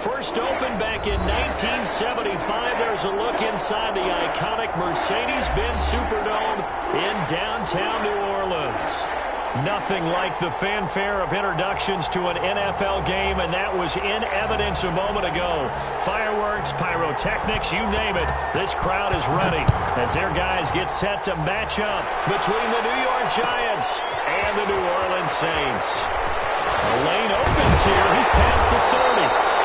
First opened back in 1975. There's a look inside the iconic Mercedes-Benz Superdome in downtown New Orleans. Nothing like the fanfare of introductions to an NFL game, and that was in evidence a moment ago. Fireworks, pyrotechnics, you name it. This crowd is ready as their guys get set to match up between the New York Giants and the New Orleans Saints. The lane opens here. He's past the 30.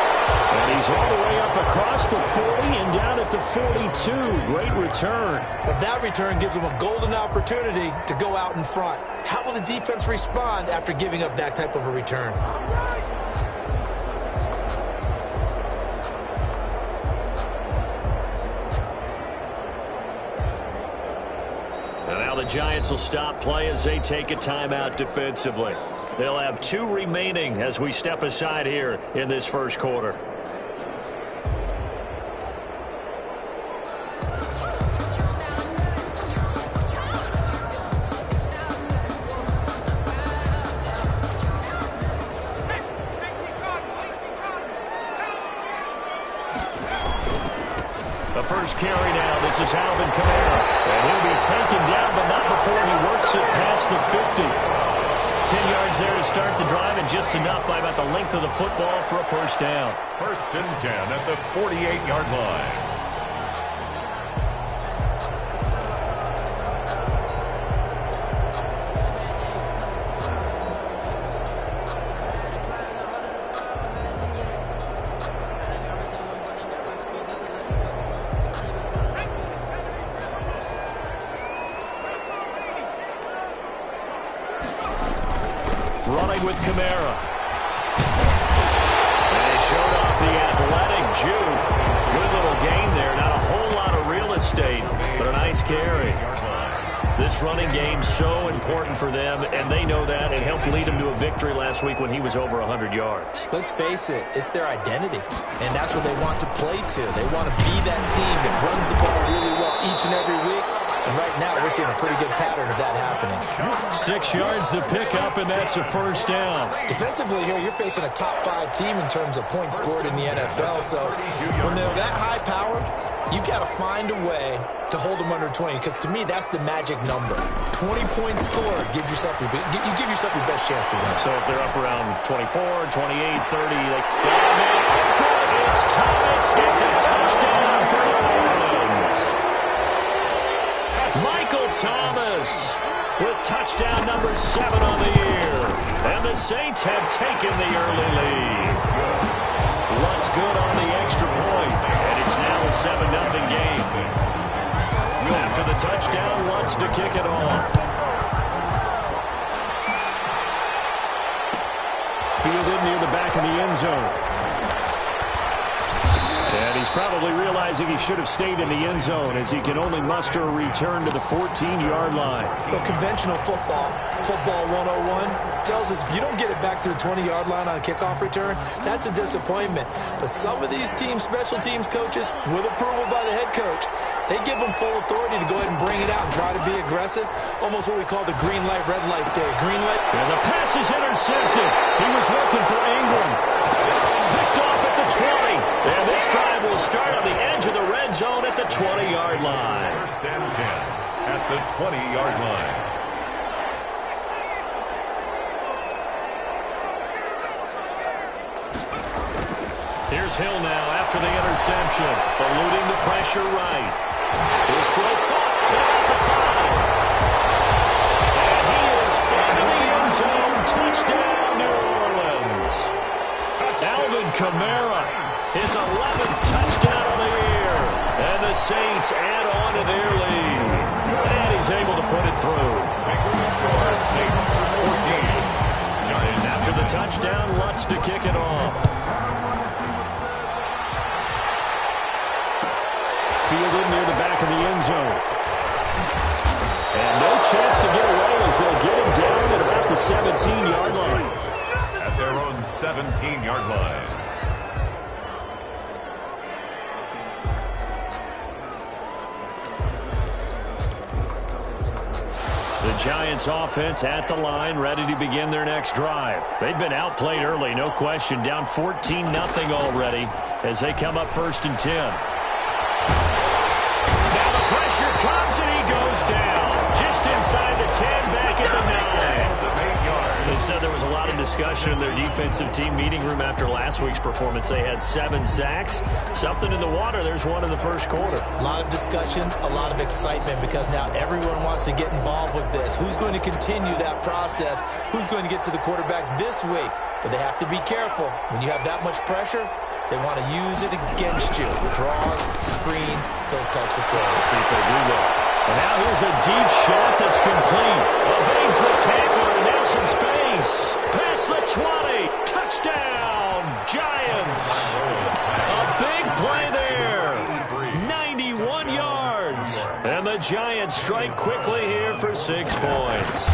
And he's all the way up across the 40 and down at the 42. Great return. But that return gives them a golden opportunity to go out in front. How will the defense respond after giving up that type of a return? And now the Giants will stop play as they take a timeout defensively. They'll have 2 remaining as we step aside here in this first quarter. The first carry now. This is Alvin Kamara. And he'll be taken down, but not before he works it past the 50. 10 yards there to start the drive, and just enough by about the length of the football for a first down. First and 10 at the 48-yard line. Running with Kamara. And he showed off the athletic juke. Good little gain there. Not a whole lot of real estate, but a nice carry. This running game's so important for them, and they know that. It helped lead them to a victory last week when he was over 100 yards. Let's face it, it's their identity, and that's what they want to play to. They want to be that team that runs the ball really well each and every week. And right now, we're seeing a pretty good pattern of that happening. 6 yards the pickup, and that's a first down. Defensively here, you're facing a top-5 team in terms of points scored in the NFL. So when they're that high-powered, you've got to find a way to hold them under 20. Because to me, that's the magic number. 20-point score gives yourself you give yourself your best chance to win. So if they're up around 24, 28, 30, they got him in. It's Thomas. It's a touchdown for New Orleans. Michael Thomas with touchdown number 7 on the year. And the Saints have taken the early lead. Luntz good on the extra point. And it's now a 7-0 game. After the touchdown, Luntz to kick it off. Fielded near the back of the end zone. And he's probably realizing he should have stayed in the end zone as he can only muster a return to the 14-yard line. Well, conventional football 101, tells us if you don't get it back to the 20-yard line on a kickoff return, that's a disappointment. But some of these teams, special teams coaches, with approval by the head coach, they give them full authority to go ahead and bring it out and try to be aggressive. Almost what we call the green light, red light theory. Green light. And the pass is intercepted. He was looking for Ingram. Picked off at the 20. And this drive will start on the edge of the red zone at the 20-yard line. First and 10 at the 20-yard line. Here's Hill now after the interception. Eluding the pressure right. His throw caught at the 5. And he is into the end zone. Touchdown, New Orleans. Alvin Kamara, his 11th touchdown of the year. And the Saints add on to their lead. And he's able to put it through. Saints 14. And after the touchdown, Luntz to kick it off. Fielded near the back of the end zone. And no chance to get away as they'll get him down at about the 17-yard line. At their own 17-yard line. The Giants offense at the line, ready to begin their next drive. They've been outplayed early, no question. Down 14-0 already as they come up 1st and 10. Now the pressure comes and he goes down. Just inside the 10, back at the 9. They said there was a lot of discussion in their defensive team meeting room after last week's performance. They had 7 sacks. Something in the water. There's one in the first quarter. A lot of discussion, a lot of excitement because now everyone wants to get involved with this. Who's going to continue that process? Who's going to get to the quarterback this week? But they have to be careful. When you have that much pressure, they want to use it against you. Draws, screens, those types of plays. See if they do that. And now here's a deep shot that's complete. Evades the tackler, and now some space. Past the 20. Touchdown, Giants. A big play there. 91 yards. And the Giants strike quickly here for 6 points.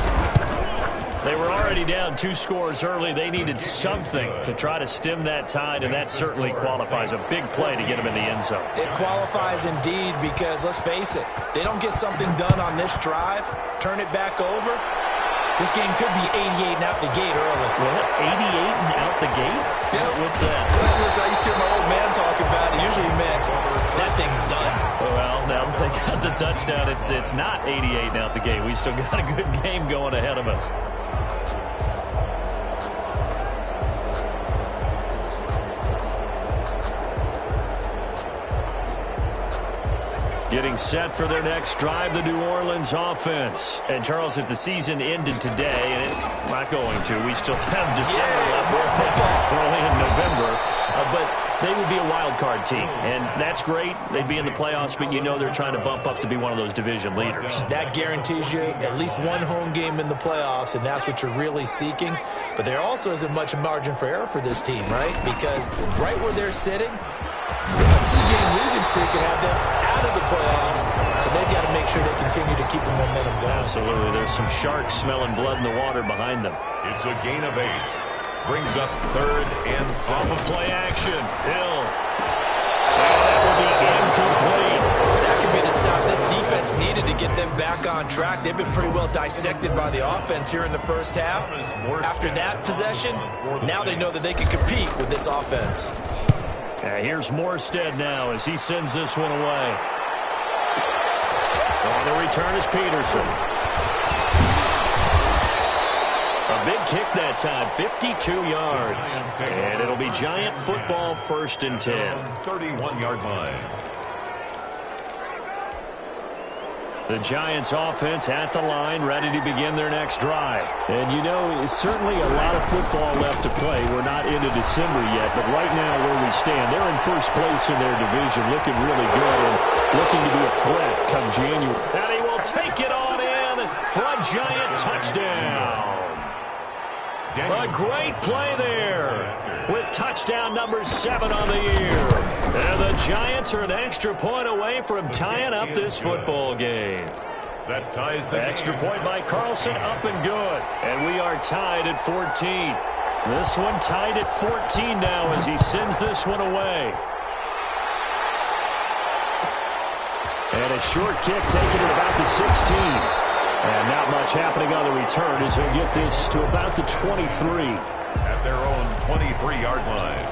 They were already down 2 scores early. They needed something to try to stem that tide, and that certainly qualifies. A big play to get them in the end zone. It qualifies indeed because, let's face it, they don't get something done on this drive, turn it back over, this game could be 88 and out the gate early. What? 88 and out the gate? Yeah. What's that? Well, listen, I used to hear my old man talk about it. Usually meant that thing's done. Well, now that they got the touchdown, it's not 88 and out the gate. We still got a good game going ahead of us. Getting set for their next drive, the New Orleans offense. And, Charles, if the season ended today, and it's not going to, we still have December left. We're only in November. But they would be a wild card team. And that's great. They'd be in the playoffs, but you know they're trying to bump up to be one of those division leaders. That guarantees you at least one home game in the playoffs, and that's what you're really seeking. But there also isn't much margin for error for this team, right? Because right where they're sitting, a 2-game losing streak could have them out of the playoffs, so they've got to make sure they continue to keep the momentum going. Absolutely. There's some sharks smelling blood in the water behind them. It's a gain of 8. Brings up 3rd and 7. Off of play action. Hill. And that will be incomplete. That could be the stop this defense needed to get them back on track. They've been pretty well dissected by the offense here in the first half. After that possession, now they know that they can compete with this offense. Here's Morstead now as he sends this one away. On the return is Peterson. A big kick that time, 52 yards. And it'll be Giant football 1st and 10. 31-yard line. The Giants offense at the line, ready to begin their next drive. And you know, it's certainly a lot of football left to play. We're not into December yet, but right now where we stand, they're in first place in their division, looking really good and looking to be a threat come January. And he will take it on in for a Giant touchdown. A great play there with touchdown number 7 on the year. And the Giants are an extra point away from tying up this football game. That ties the extra point by Carlson, up and good. And we are tied at 14. This one tied at 14 now as he sends this one away. And a short kick taken at about the 16. And not much happening on the return as he'll get this to about the 23. At their own 23-yard line.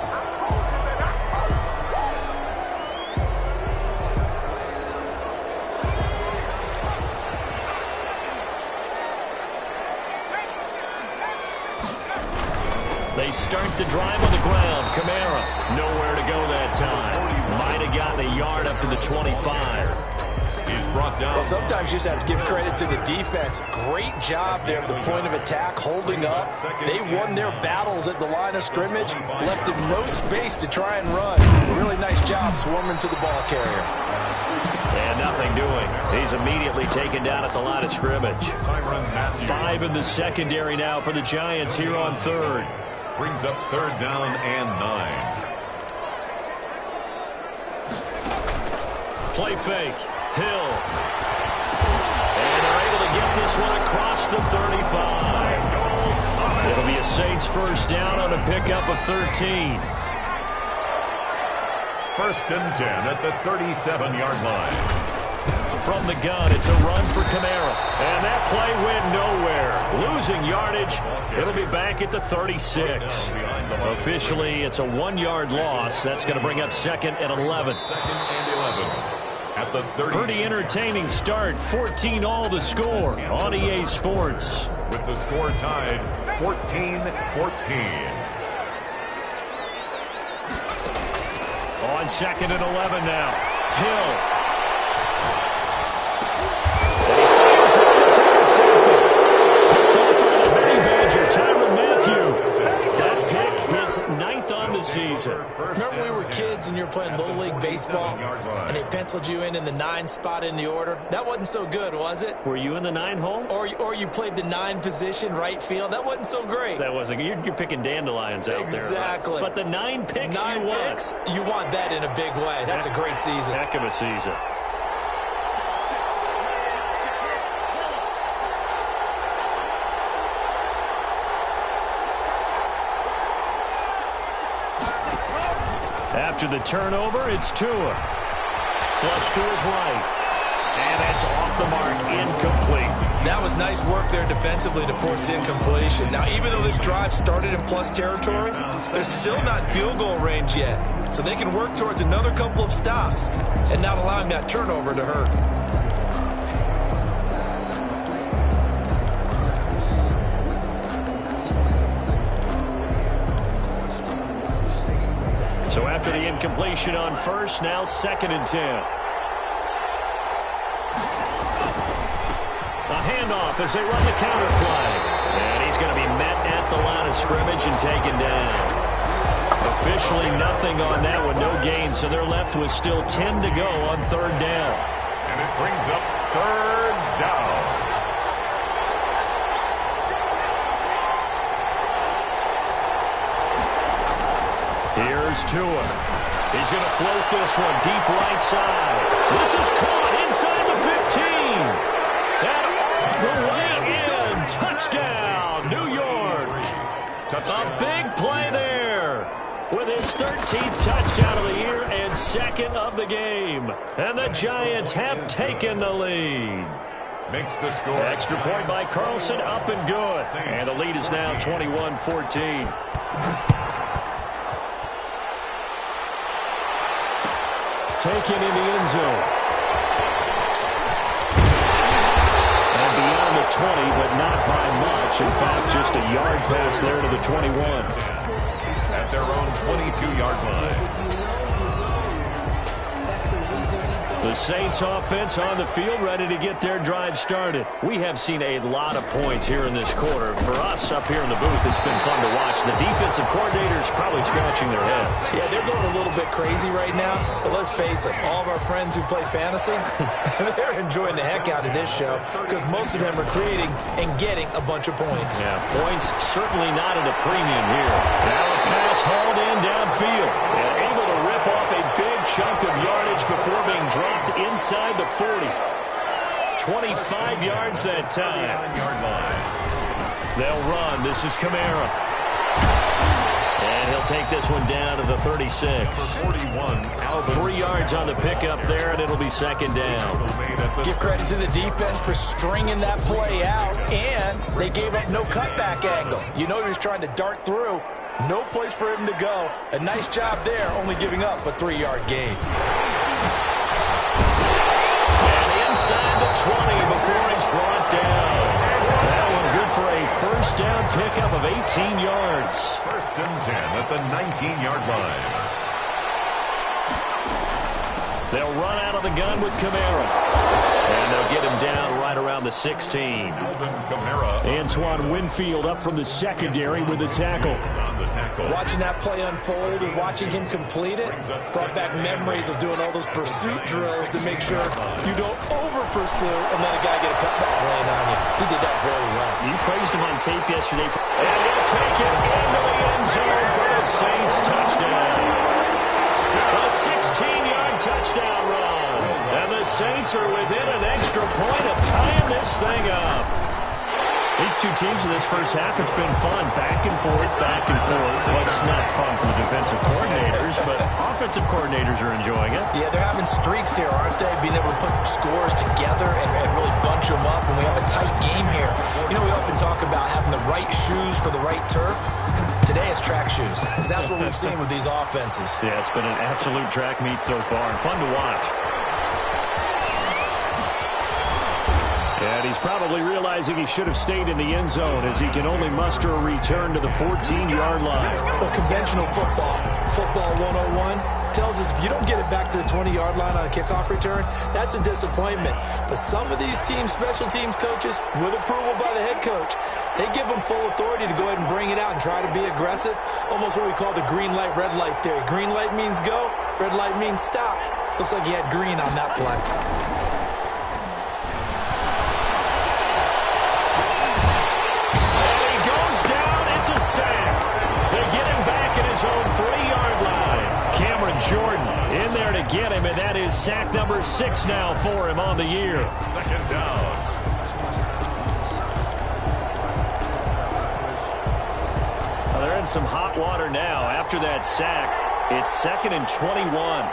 They start the drive on the ground. Kamara, nowhere to go that time. Might have gotten a yard up to the 25. He's brought down. Well, sometimes you just have to give credit to the defense. Great job there at the point of attack, holding up. They won their battles at the line of scrimmage, left them no space to try and run. Really nice job swarming to the ball carrier. And nothing doing. He's immediately taken down at the line of scrimmage. 5 in the secondary now for the Giants here on 3rd. Brings up 3rd down and 9. Play fake. Hill. And they're able to get this one across the 35. It'll be a Saints first down on a pickup of 13. 1st and 10 at the 37-yard line. from the gun. It's a run for Kamara. And that play went nowhere. Losing yardage. It'll be back at the 36. Officially, it's a 1-yard loss. That's going to bring up 2nd and 11. Second and 11 at the 36. Pretty entertaining start. 14-all the score on EA Sports. With the score tied 14-14. On 2nd and 11 now. Hill. And he fires one. It's intercepted. Picked off by the Honey Badger, Tyrann Mathieu. That pick, his 9th on the season. Remember we were kids and you were playing Little League Baseball and they penciled you in the 9 spot in the order? That wasn't so good, was it? Were you in the 9 hole? Or you played the 9 position, right field? That wasn't so great. That wasn't. You're picking dandelions out there. Exactly. But the 9 picks 9 you picks, you want that in a big way. That's a great season. Heck of a season. After the turnover, it's Tua. Flush to his right. And it's off the mark, incomplete. That was nice work there defensively to force the incompletion. Now, even though this drive started in plus territory, they're still not in field goal range yet. So they can work towards another couple of stops and not allowing that turnover to hurt. So after the incompletion on first, now 2nd and 10. A handoff as they run the counter play. And he's going to be met at the line of scrimmage and taken down. Officially nothing on that one, no gain. So they're left with still 10 to go on 3rd down. And it brings up 3rd down. Here's Tua. He's going to float this one deep right side. This is caught inside the 15. And the way in. Touchdown, New York. A big play there with his 13th touchdown of the year and 2nd of the game. And the Giants have taken the lead. Makes the score. Extra point by Carlson, up and good. And the lead is now 21-14. Taken in the end zone. And beyond the 20, but not by much. In fact, just a yard pass there to the 21. At their own 22-yard line. The Saints offense on the field, ready to get their drive started. We have seen a lot of points here in this quarter. For us up here in the booth, it's been fun to watch. The defensive coordinators probably scratching their heads. Yeah, they're going a little bit crazy right now. But let's face it, all of our friends who play fantasy, they're enjoying the heck out of this show because most of them are creating and getting a bunch of points. Yeah, points certainly not at a premium here. Now a pass hauled in downfield. And able to rip off a big chunk of yardage before being dropped inside the 40. 25 yards that time. They'll run. This is Kamara. And he'll take this one down to the 36. 3 yards on the pickup there, and it'll be 2nd down. Give credit to the defense for stringing that play out, and they gave up no cutback angle. You know he was trying to dart through. No place for him to go. A nice job there, only giving up a 3-yard gain. Inside the 20 before he's brought down. That one good for a 1st down pickup of 18 yards. 1st and 10 at the 19-yard line. They'll run out of the gun with Kamara. And they'll get him down right around the 16. Antoine Winfield up from the secondary with the tackle. Watching that play unfold and watching him complete it brought back memories of doing all those pursuit drills to make sure you don't over-pursue and let a guy get a cutback laying on you. He did that very well. You praised him on tape yesterday. And he'll take it into the end zone for the Saints touchdown. A 16-yard touchdown run. And the Saints are within an extra point of tying this thing up. These two teams in this first half, it's been fun. Back and forth, back and forth. Well, it's not fun for the defensive coordinators, but offensive coordinators are enjoying it. Yeah, they're having streaks here, aren't they? Being able to put scores together and really bunch them up, and we have a tight game here. You know, we often talk about having the right shoes for the right turf. Today it's track shoes, because that's what we've seen with these offenses. Yeah, it's been an absolute track meet so far, and fun to watch. And he's probably realizing he should have stayed in the end zone as he can only muster a return to the 14-yard line. Well, conventional football 101, tells us if you don't get it back to the 20-yard line on a kickoff return, that's a disappointment. But some of these teams, special teams coaches, with approval by the head coach, they give them full authority to go ahead and bring it out and try to be aggressive. Almost what we call the green light, red light theory. Green light means go, red light means stop. Looks like he had green on that play. It's a sack. They get him back at his own 3-yard line. Cameron Jordan in there to get him, and that is sack number 6 now for him on the year. Second down. Well, they're in some hot water now. After that sack, it's 2nd and 21.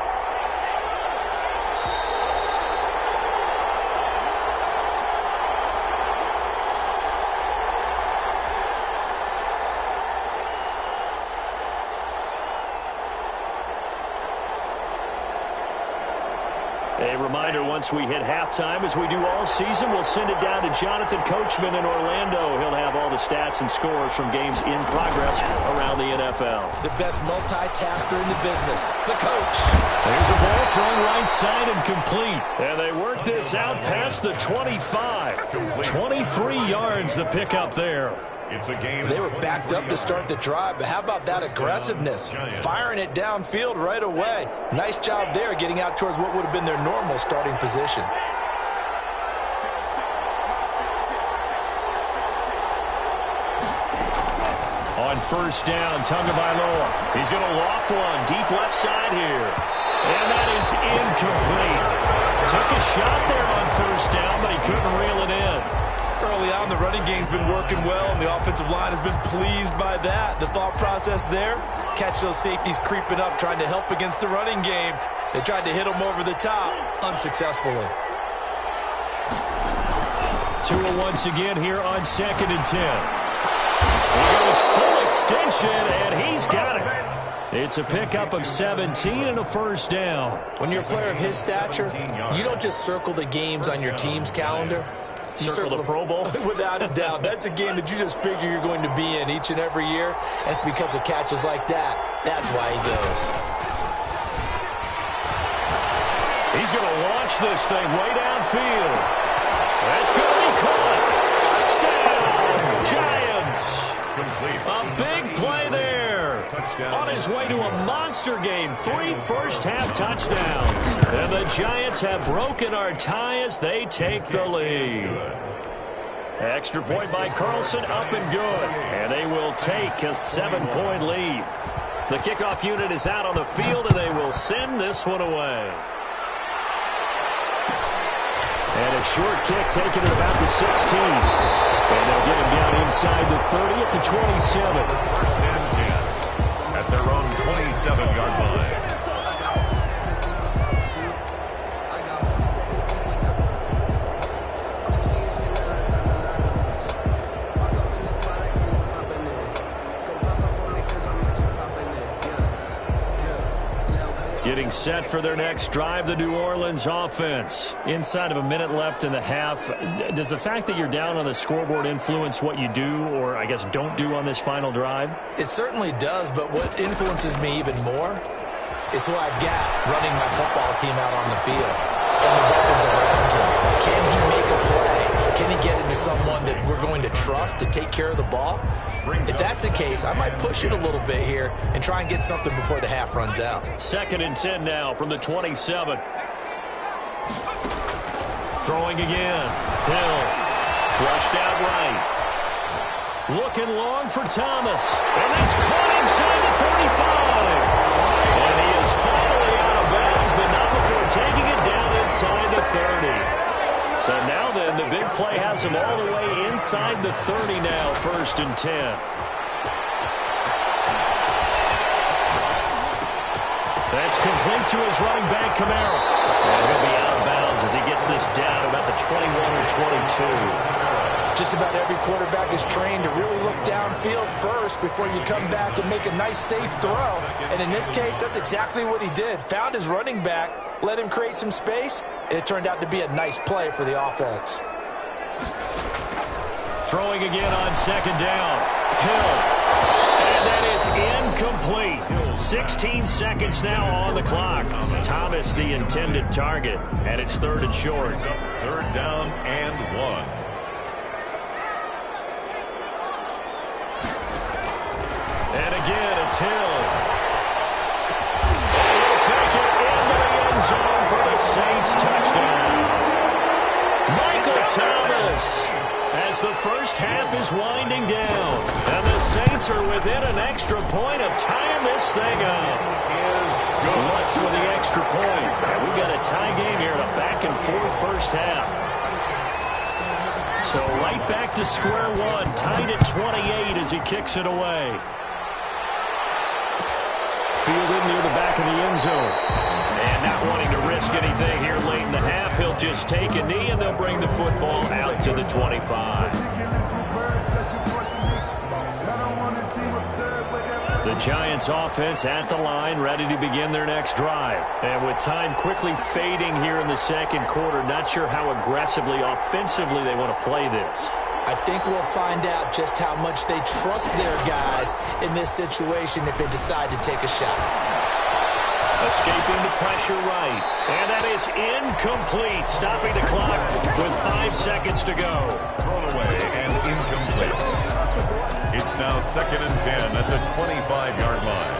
A reminder, once we hit halftime, as we do all season, we'll send it down to Jonathan Coachman in Orlando. He'll have all the stats and scores from games in progress around the NFL. The best multitasker in the business, the coach. There's a ball thrown right side and complete. And they work this out past the 25. 23 yards the pickup there. It's a game. They were backed up to start the drive, but how about that aggressiveness? Firing it downfield right away. Nice job there getting out towards what would have been their normal starting position. On first down, Tagovailoa. He's going to loft one deep left side here. And that is incomplete. Took a shot there on first down, but he couldn't reel it in. Early on, the running game's been working well, and the offensive line has been pleased by that. The thought process there, catch those safeties creeping up, trying to help against the running game. They tried to hit them over the top, unsuccessfully. Tua once again here on 2nd and 10. He goes full extension, and he's got it. It's a pickup of 17 and a first down. When you're a player of his stature, you don't just circle the games on your team's calendar. You circle the Pro Bowl? Without a doubt. That's a game that you just figure you're going to be in each and every year. And it's because of catches like that. That's why he goes. He's going to launch this thing way downfield. That's going to be caught. Touchdown, Giants. A big play there. On his way to a monster game. 3 first-half touchdowns. And the Giants have broken our tie as they take the lead. Extra point by Carlson, up and good. And they will take a 7-point lead. The kickoff unit is out on the field, and they will send this one away. And a short kick taken at about the 16. And they'll get him down inside the 30 at the 27. First and 10 at their own 27-yard line. Getting set for their next drive, the New Orleans offense. Inside of a minute left in the half, does the fact that you're down on the scoreboard influence what you do, or I guess don't do on this final drive? It certainly does, but what influences me even more is who I've got running my football team out on the field and the weapons around him. Can he make a play? Can he get into someone that we're going to trust to take care of the ball? If that's the case, I might push it a little bit here and try and get something before the half runs out. 2nd and 10 now from the 27. Throwing again. Hill. Flushed out right. Looking long for Thomas. And that's caught inside the 45. And he is finally out of bounds, but not before taking it down inside the 30. So now then, the big play has him all the way inside the 30 now, 1st and 10. That's complete to his running back, Kamara. And he'll be out of bounds as he gets this down about the 21 or 22. Just about every quarterback is trained to really look downfield first before you come back and make a nice, safe throw. And in this case, that's exactly what he did. Found his running back, let him create some space, and it turned out to be a nice play for the offense. Throwing again on 2nd down. Hill. And that is incomplete. 16 seconds now on the clock. Thomas the intended target. And it's 3rd and short. 3rd down and 1. And again, it's Hill. And he'll take it into the end zone for the Saints touchdown. Michael Thomas, as the first half is winding down. And the Saints are within an extra point of tying this thing up. Lutz with the extra point. And we've got a tie game here in a back-and-forth first half. So right back to square one, tied at 28 as he kicks it away. Fielded near the back of the end zone. And not wanting to risk anything here late in the half, he'll just take a knee and they'll bring the football out to the 25. The Giants offense at the line, ready to begin their next drive. And with time quickly fading here in the second quarter, not sure how aggressively, offensively they want to play this. I think we'll find out just how much they trust their guys in this situation if they decide to take a shot. Escaping the pressure right. And that is incomplete. Stopping the clock with 5 seconds to go. Thrown away and incomplete. It's now 2nd and 10 at the 25-yard line.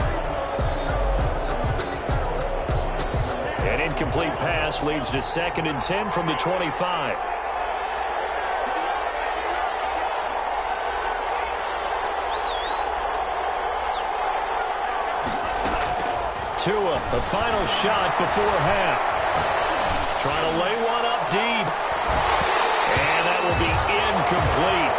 An incomplete pass leads to 2nd and 10 from the 25. Tua, the final shot before half. Trying to lay one up deep. And that will be incomplete.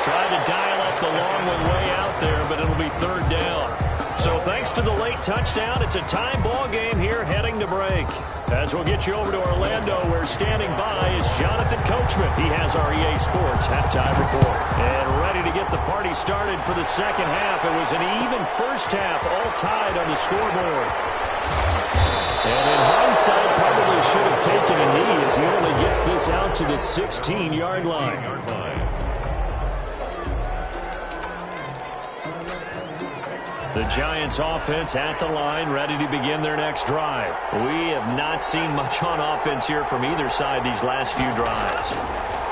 Tried to dial up the long one way out there, but it'll be 3rd down. So thanks to the late touchdown, it's a tie ball game here heading to break. As we'll get you over to Orlando, where standing by is Jonathan Coachman. He has our EA Sports halftime report. And ready to get the party started for the second half. It was an even first half, all tied on the scoreboard. And in hindsight, probably should have taken a knee as he only gets this out to the 16-yard line. The Giants offense at the line, ready to begin their next drive. We have not seen much on offense here from either side these last few drives.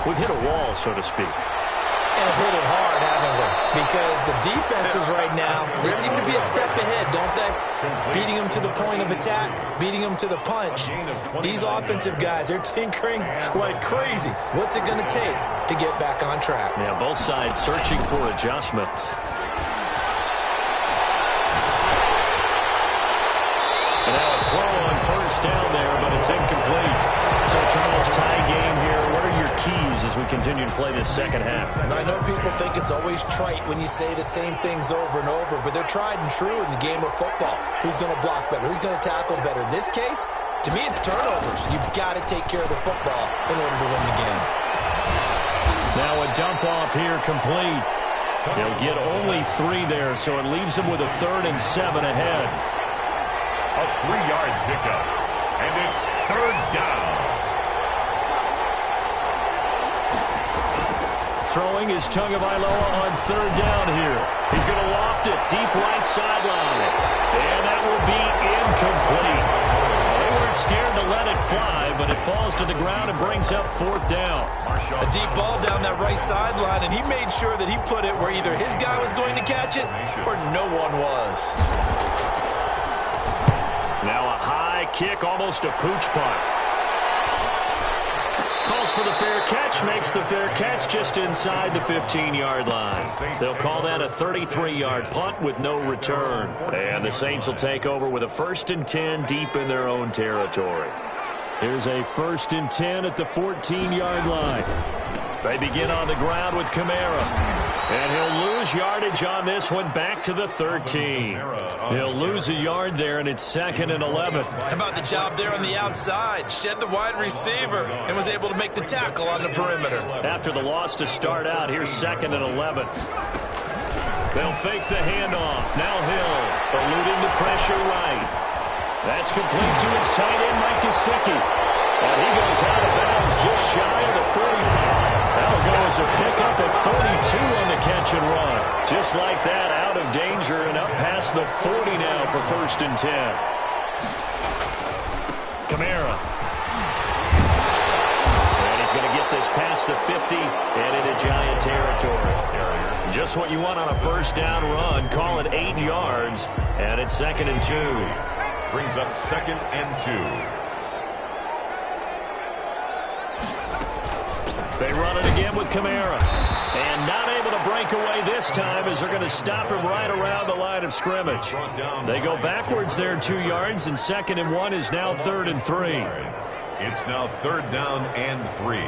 We've hit a wall, so to speak. And hit it hard, haven't we? Because the defenses right now, they seem to be a step ahead, don't they? Beating them to the point of attack, beating them to the punch. These offensive guys, they're tinkering like crazy. What's it going to take to get back on track? Yeah, both sides searching for adjustments. And now a throw on 1st down there, but it's incomplete. So, Charles, tie game here. What are your keys as we continue to play this second half? And I know people think it's always trite when you say the same things over and over, but they're tried and true in the game of football. Who's going to block better? Who's going to tackle better? In this case, to me, it's turnovers. You've got to take care of the football in order to win the game. Now a dump off here complete. They'll get only 3 there, so it leaves them with a 3rd and 7 ahead. A 3-yard pickup, and it's 3rd down. Throwing is Tagovailoa on 3rd down here. He's going to loft it deep right sideline. And that will be incomplete. They weren't scared to let it fly, but it falls to the ground and brings up 4th down. A deep ball down that right sideline, and he made sure that he put it where either his guy was going to catch it or no one was. Now a high kick, almost a pooch punt. Calls for the fair catch, makes the fair catch just inside the 15-yard line. They'll call that a 33-yard punt with no return. And the Saints will take over with a 1st and 10 deep in their own territory. Here's a 1st and 10 at the 14-yard line. They begin on the ground with Kamara. And he'll lose yardage on this one back to the 13. He'll lose a yard there, and it's 2nd and 11. How about the job there on the outside? Shed the wide receiver and was able to make the tackle on the perimeter. After the loss to start out, here's 2nd and 11. They'll fake the handoff. Now Hill eluding the pressure right. That's complete to his tight end, Mike Gesicki. And he goes out of bounds just shy of the 35. That'll go as a pickup at 32 on the catch and run. Just like that, out of danger and up past the 40 now for 1st and 10. Kamara. And he's going to get this past the 50 and into Giant territory. Just what you want on a 1st down run. Call it 8 yards, and it's 2nd and 2. Brings up 2nd and 2. They run it again with Kamara. And not able to break away this time as they're going to stop him right around the line of scrimmage. They go backwards there 2 yards, and 2nd and 1 is now 3rd and 3. It's now 3rd down and 3.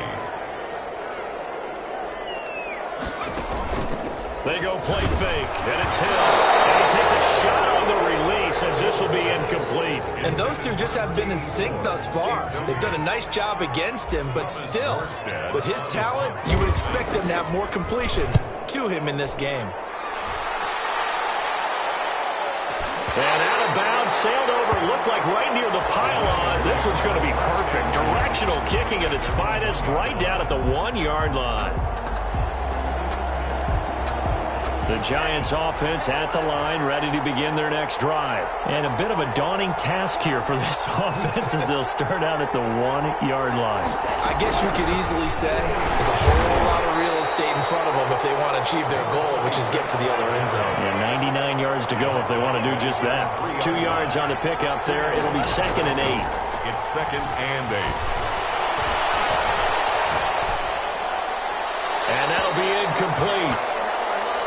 They go play fake, and it's Hill. And he takes a shot on the release as this will be incomplete. And those two just haven't been in sync thus far. They've done a nice job against him, but still, with his talent, you would expect them to have more completions to him in this game. And out of bounds, sailed over, looked like right near the pylon. This one's going to be perfect. Directional kicking at its finest, right down at the 1-yard line. The Giants offense at the line, ready to begin their next drive. And a bit of a daunting task here for this offense as they'll start out at the 1-yard line. I guess you could easily say there's a whole lot of real estate in front of them if they want to achieve their goal, which is get to the other end zone. And 99 yards to go if they want to do just that. 2 yards on the pickup there. It'll be 2nd and 8. It's 2nd and 8. And that'll be incomplete.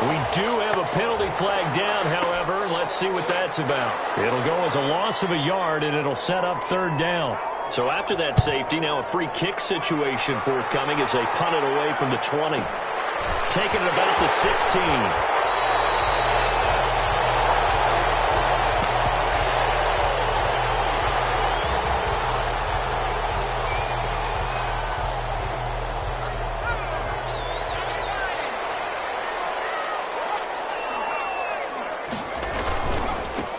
We do have a penalty flag down, however. Let's see what that's about. It'll go as a loss of a yard, and it'll set up 3rd down. So after that safety, now a free kick situation forthcoming as they punt it away from the 20. Taking it about the 16.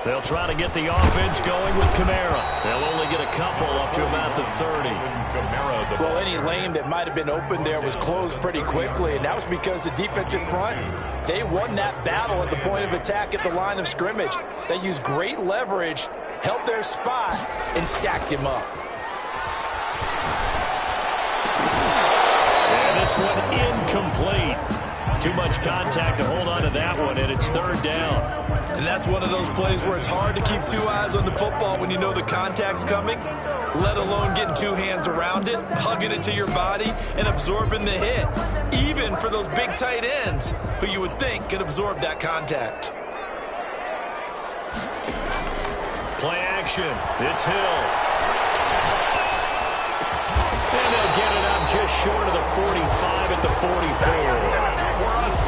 They'll try to get the offense going with Kamara. They'll only get a couple up to about the 30. Well, any lane that might have been open there was closed pretty quickly, and that was because the defensive front, they won that battle at the point of attack at the line of scrimmage. They used great leverage, held their spot, and stacked him up. And this one incomplete. Too much contact to hold on to that one, and it's 3rd down. And that's one of those plays where it's hard to keep 2 eyes on the football when you know the contact's coming, let alone getting 2 hands around it, hugging it to your body, and absorbing the hit, even for those big tight ends who you would think could absorb that contact. Play action. It's Hill. And they'll get it up just short of the 45 at the 44.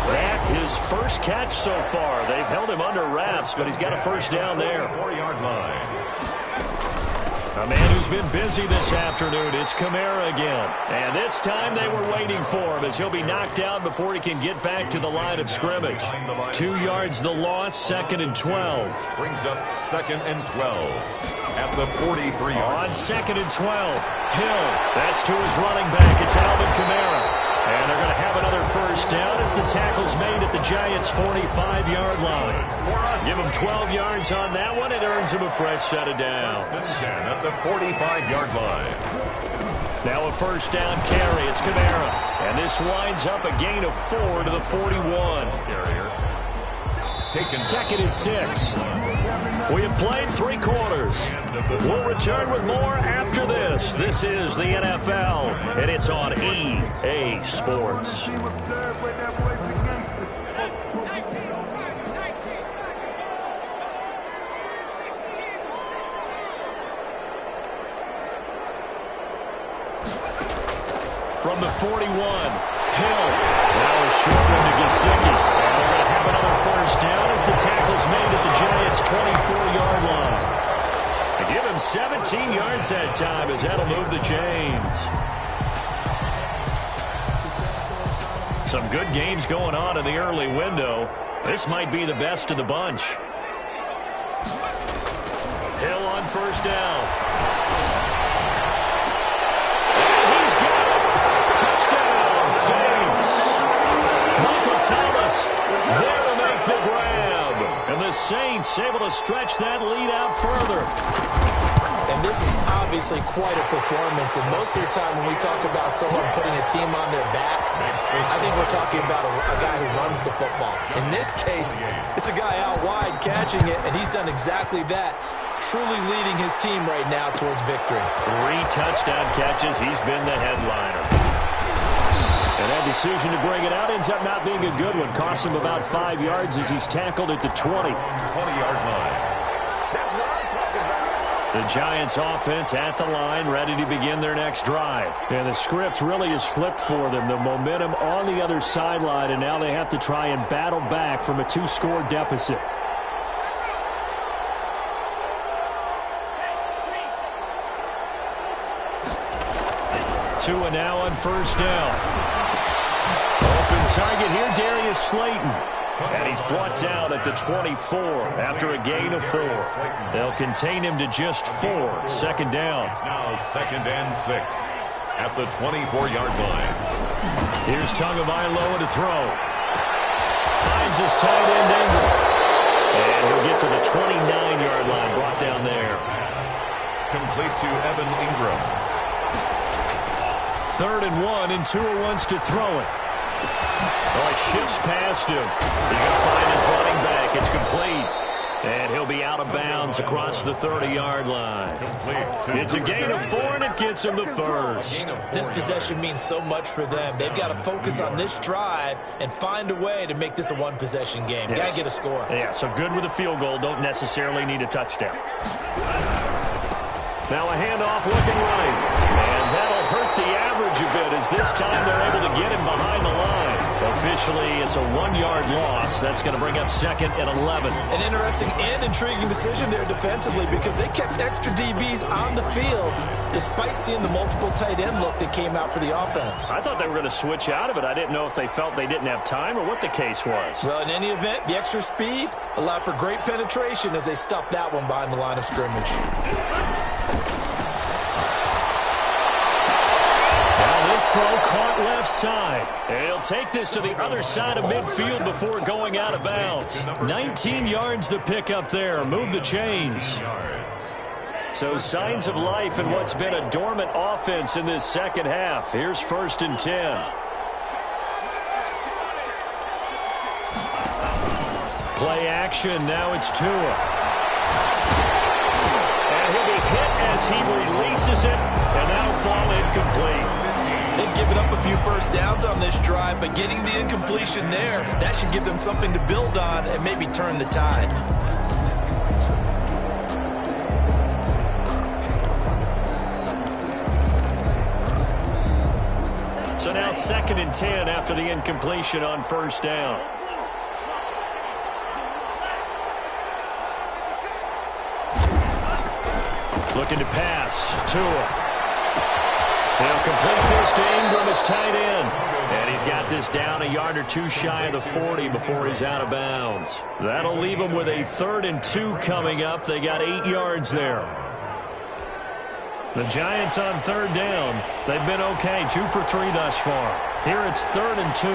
That his first catch so far. They've held him under wraps, but he's got a 1st down there. 4-yard line. A man who's been busy this afternoon. It's Kamara again. And this time they were waiting for him as he'll be knocked out before he can get back to the line of scrimmage. 2 yards the loss, 2nd and 12. Brings up 2nd and 12 at the 43-yard. On 2nd and 12, Hill. That's to his running back. It's Alvin Kamara. And they're going to have another 1st down as the tackle's made at the Giants' 45-yard line. Give him 12 yards on that one. It earns him a fresh set of downs. 10 at the 45-yard line. Now a 1st down carry. It's Kamara. And this winds up a gain of 4 to the 41. Taken. 2nd and 6. We have played 3 quarters. We'll return with more after this. This is the NFL, and it's on EA Sports. the 41. Hill. Now a short one to Gesicki. And they're going to have another first down as the tackle's made at the Giants' 24-yard line. They give him 17 yards that time as that'll move the chains. Some good games going on in the early window. This might be the best of the bunch. Hill on first down. And he's got it. Touchdown, Saints. Michael Thomas there to make the grab. And the Saints able to stretch that lead out further. And this is obviously quite a performance. And most of the time when we talk about someone putting a team on their back, I think we're talking about a guy who runs the football. In this case, it's a guy out wide catching it, and he's done exactly that, truly leading his team right now towards victory. 3 touchdown catches. He's been the headliner. And that decision to bring it out ends up not being a good one. Cost him about 5 yards as he's tackled at the 20. 20-yard line. The Giants offense at the line, ready to begin their next drive. And the script really is flipped for them. The momentum on the other sideline, and now they have to try and battle back from a 2-score deficit. Tua now on first down. Open target here, Darius Slayton. And he's brought down at the 24 after a gain of 4. They'll contain him to just 4. Second down. It's now 2nd and 6 at the 24-yard line. Here's Tagovailoa to throw. Finds his tight end Ingram. And he'll get to the 29-yard line, brought down there. Complete to Evan Ingram. 3rd and 1, and Tua wants to throw it. Oh, it shifts past him. He's going to find his running back. It's complete. And he'll be out of bounds across the 30-yard line. It's a gain of 4, and it gets him the first. This possession means so much for them. They've got to focus on this drive and find a way to make this a one-possession game. Yes. Got to get a score. Yeah, so good with a field goal. Don't necessarily need a touchdown. Now a handoff looking right. And that'll hurt the average a bit as this time they're able to get him behind the line. Officially, it's a 1-yard loss. That's going to bring up 2nd and 11. An interesting and intriguing decision there defensively because they kept extra DBs on the field despite seeing the multiple tight end look that came out for the offense. I thought they were going to switch out of it. I didn't know if they felt they didn't have time or what the case was. Well, in any event, the extra speed allowed for great penetration as they stuffed that one behind the line of scrimmage. This throw caught left side. He'll take this to the other side of midfield before going out of bounds. 19 yards to pick up there. Move the chains. So signs of life in what's been a dormant offense in this second half. Here's 1st and 10. Play action. Now it's Tua. And he'll be hit as he releases it. And that'll fall incomplete. They've given up a few first downs on this drive, but getting the incompletion there, that should give them something to build on and maybe turn the tide. So now 2nd and 10 after the incompletion on first down. Looking to pass. Tua. He'll complete this to Ingram as tight end. And he's got this down a yard or 2 shy of the 40 before he's out of bounds. That'll leave him with a 3rd and 2 coming up. They got 8 yards there. The Giants on 3rd down. They've been okay. 2 for 3 thus far. Here it's 3rd and 2.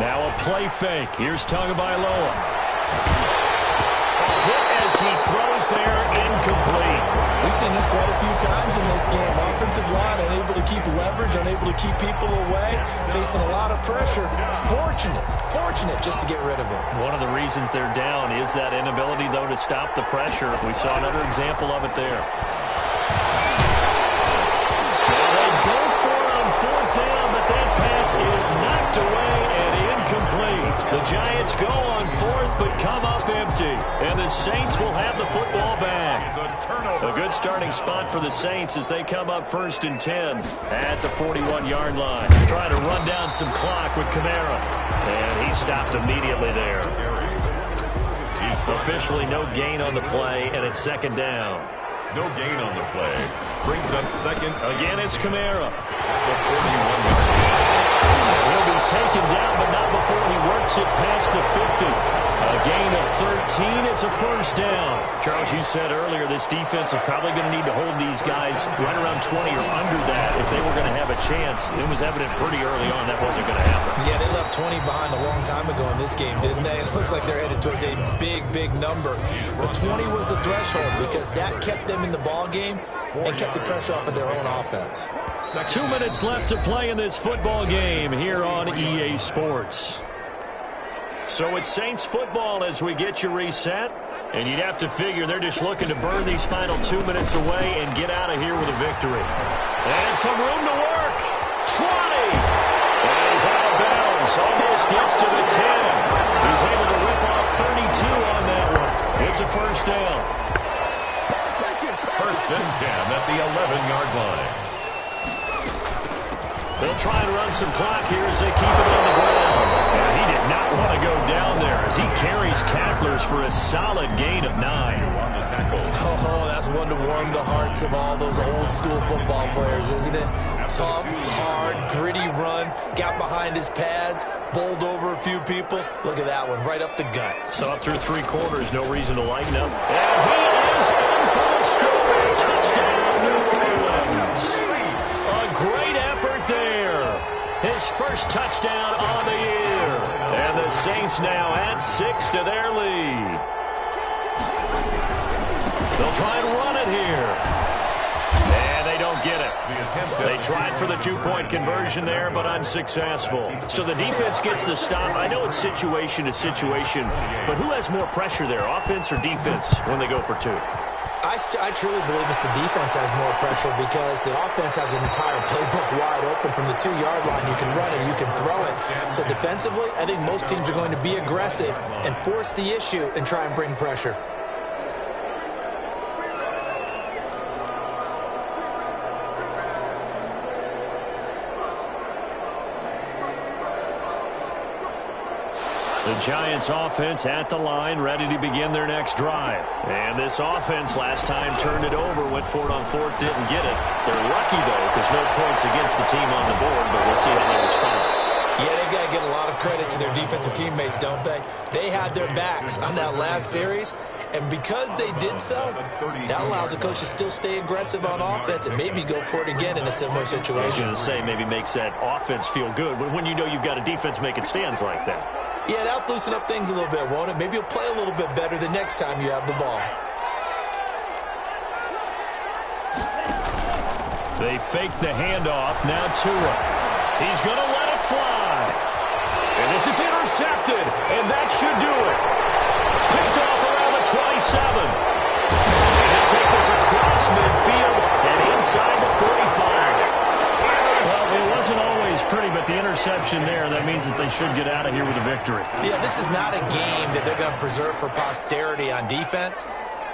Now a play fake. Here's Tagovailoa. Hit as he throws there, incomplete. We've seen this quite a few times in this game. Offensive line unable to keep leverage, unable to keep people away, facing a lot of pressure. Fortunate just to get rid of it. One of the reasons they're down is that inability, though, to stop the pressure. We saw another example of it there. They go for it on 4th down, but that pass is knocked away and incomplete. The Giants go on 4th, but come up empty. And the Saints will have the football back. turnover. A good starting spot for the Saints as they come up 1st and 10 at the 41-yard line. Trying to run down some clock with Kamara. And he stopped immediately there. Officially no gain on the play, and it's 2nd down. No gain on the play. Brings up 2nd. Again, it's Kamara. The 41-yard line. He'll be taken down, but not before he works it past the 50. A gain of 13. It's a 1st down. Charles, you said earlier this defense is probably going to need to hold these guys right around 20 or under that if they were going to have a chance. It was evident pretty early on that wasn't going to happen. Yeah, they left 20 behind a long time ago in this game, didn't they? It looks like they're headed towards a big, big number. But 20 was the threshold because that kept them in the ball game and kept the pressure off of their own offense. 2 minutes left to play in this football game here on EA Sports. So it's Saints football as we get you reset. And you'd have to figure they're just looking to burn these final 2 minutes away and get out of here with a victory. And some room to work. 20. And he's out of bounds. Almost gets to the 10. He's able to rip off 32 on that one. It's a 1st down. 1st and 10 at the 11-yard line. They'll try and run some clock here as they keep it on the ground. And he did not want to go down there as he carries tacklers for a solid gain of 9. On the tackle. Oh, that's one to warm the hearts of all those old-school football players, isn't it? Tough, hard, gritty run, got behind his pads, bowled over a few people. Look at that one, right up the gut. So up through 3 quarters, no reason to lighten up. And he is in for the score. Touchdown, New Orleans. A great effort there. His 1st touchdown on the year. And the Saints now add 6 to their lead. They'll try and run it here. And they don't get it. They tried for the 2-point conversion there, but unsuccessful. So the defense gets the stop. I know it's situation to situation, but who has more pressure there, offense or defense, when they go for 2? I truly believe it's the defense has more pressure because the offense has an entire playbook wide open from the 2-yard line. You can run it, you can throw it. So defensively, I think most teams are going to be aggressive and force the issue and try and bring pressure. The Giants offense at the line, ready to begin their next drive. And this offense last time turned it over, went for it on 4th, didn't get it. They're lucky, though, because no points against the team on the board, but we'll see how they respond. Yeah, they've got to give a lot of credit to their defensive teammates, don't they? They had their backs on that last series, and because they did so, that allows the coach to still stay aggressive on offense and maybe go for it again in a similar situation. I was going to say maybe makes that offense feel good, but when you know you've got a defense making stands like that. Yeah, that'll loosen up things a little bit, won't it? Maybe you'll play a little bit better the next time you have the ball. They fake the handoff. Now Tua. He's going to let it fly. And this is intercepted, and that should do it. Picked off around the 27. And he'll take this across midfield and inside the 45. Well, it wasn't always pretty, but the interception there, that means that they should get out of here with a victory. Yeah, this is not a game that they're going to preserve for posterity on defense,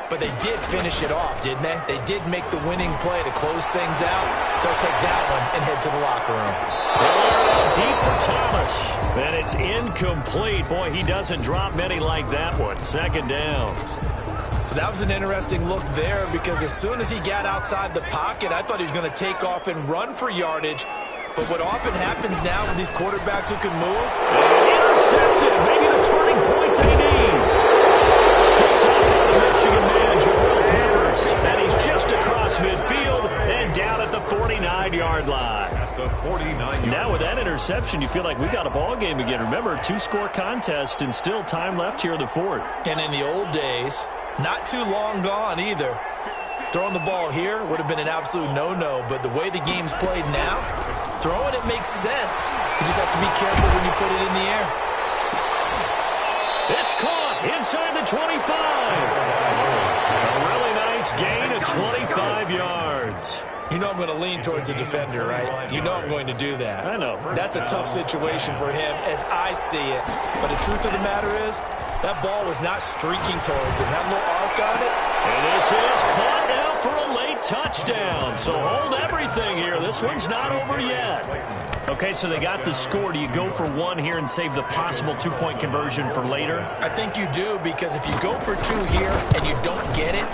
but they did finish it off, didn't they? They did make the winning play to close things out. They'll take that one and head to the locker room. Deep for Thomas, and it's incomplete. Boy, he doesn't drop many like that one. 2nd down. That was an interesting look there because as soon as he got outside the pocket, I thought he was going to take off and run for yardage. But what often happens now with these quarterbacks who can move? Intercepted. Maybe the turning point they need. Picked up by the Michigan man, Jabril Peppers. And he's just across midfield and down at the 49-yard line. At the 49-yard line. Now with that interception, you feel like we've got a ball game again. Remember, 2-score contest and still time left here in the 4th. And in the old days, not too long gone either, throwing the ball here would have been an absolute no-no. But the way the game's played now, throwing it makes sense. You just have to be careful when you put it in the air. It's caught inside the 25. A really nice gain of 25 yards. You know I'm going to lean towards the defender, right? You know I'm going to do that. I know. That's a tough situation for him as I see it. But the truth of the matter is, that ball was not streaking towards him. That little arc on it. And this is caught touchdown. So hold everything here. This one's not over yet. Okay, so they got the score. Do you go for one here and save the possible two-point conversion for later? I think you do, because if you go for two here and you don't get it,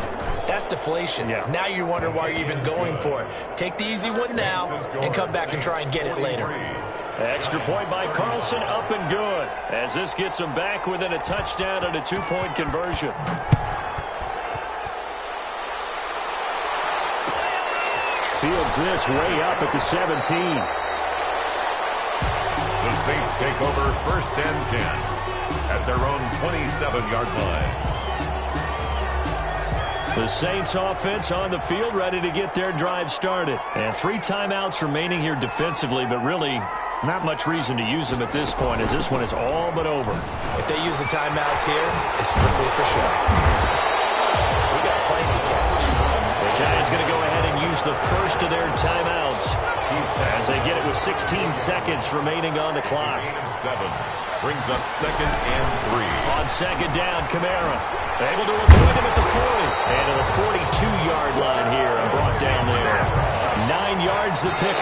that's deflation. Yeah. Now you're wondering why you're even going for it. Take the easy one now and come back and try and get it later. Extra point by Carlson, up and good, as this gets them back within a touchdown and a two-point conversion. Fields this way up at the 17. The Saints take over 1st and 10 at their own 27-yard line. The Saints offense on the field, ready to get their drive started. And 3 timeouts remaining here defensively, but really not much reason to use them at this point, as this one is all but over. If they use the timeouts here, it's strictly for show. We got a plane to catch. The Giants going to go ahead and use the first of their timeouts as they get it with 16 seconds remaining on the clock. Gain of 7 brings up 2nd and 3. On 2nd down, Kamara able to avoid him at the 40 and to the 42-yard line here and brought down there. 9 yards to pick